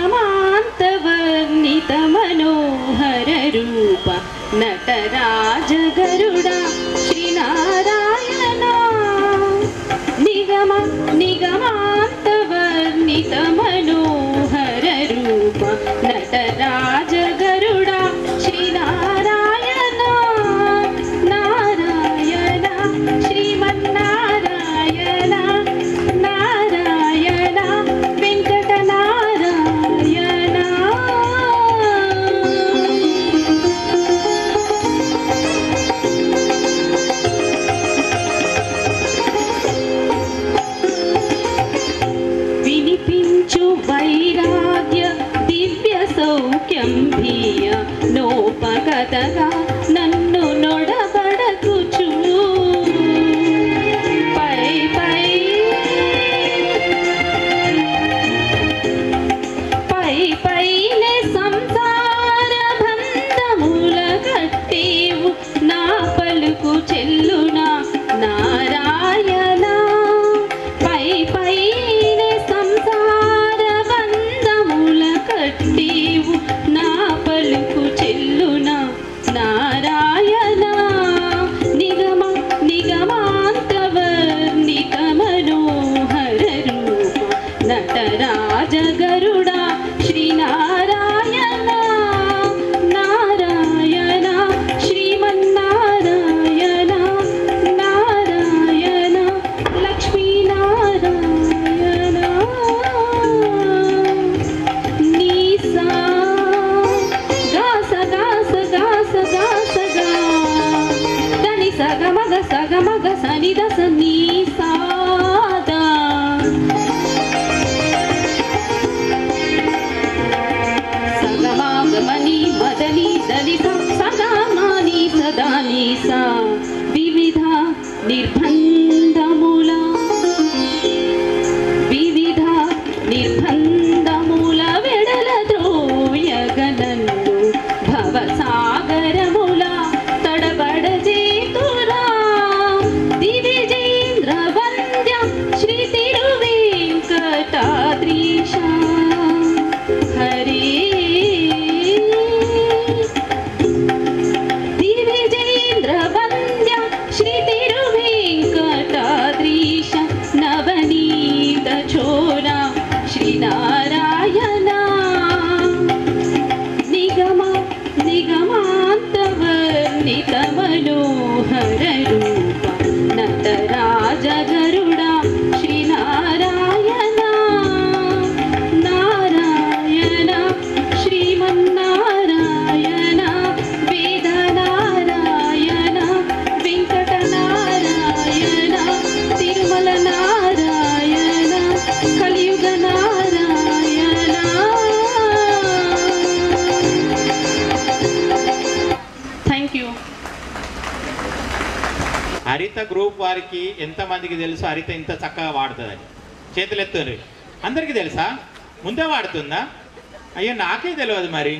నిగమాంతవర్ణిత మనోహర రూప నటరాజ గరుడ శ్రీనారాయణ నిగమాంతవర్ణిత మనోహర రూప నటరాజ గరుడ శ్రీనారాయణ నారాయణ శ్రీమన్నారాయణ నారాయణ వెంకట నారాయణ వినిపించు వైరాగ్య దివ్య సౌఖ్యం భియ నోపగతగా నన్ను నొడబడకుచు పైనే సంసార బంధముల కట్టేవు నా పలుకు చెల్లునా నారాయణ పైనే సంసార బంధముల కట్టేవు నా పలుకు చెల్లునా నారాయణ నిగమాంతవర్ణిత మనోహర రూప నటరాజ గరుడ శ్రీనారాయణ నారాయణ శ్రీమన్నారాయణ నారాయణ లక్ష్మీనారాయణ నీసా గాస గాస గాస గాస గా దని సగమగ సగమగ సనిదస నీసాదా సగమాగమని మదని దలిత సదామాని సదానీసా వివిధ నిర్బంధముల వెడల ద్రోయగనన్ను భవసాగరముల తడబడజేతురా దివిజేంద్ర వంద్య శ్రీ తిరువేంకటాద్రీశ హరే దివిజేంద్ర వంద్య శ్రీ తిరువేంకటాద్రీశ నవనీత చోర శ్రీనారాయణ నిగమాంతవర్ణిత మనోహర రూప నటరాజ గరుడ శ్రీనారాయణ నారాయణ శ్రీమన్నారాయణ వేదనారాయణ వెంకట నారాయణ తిరుమల నారాయణ కలియుగ Narayana. Thank you. Haritha group వారికి ఎంతమందికి తెలుసు హరిత ఇంత చక్కగా వాడుతుందని? చేతులు ఎత్తుర్రి. అందరికీ తెలుసా? ముందే వాడుతుందా? అయ్యో నాకే తెలియదు మరి.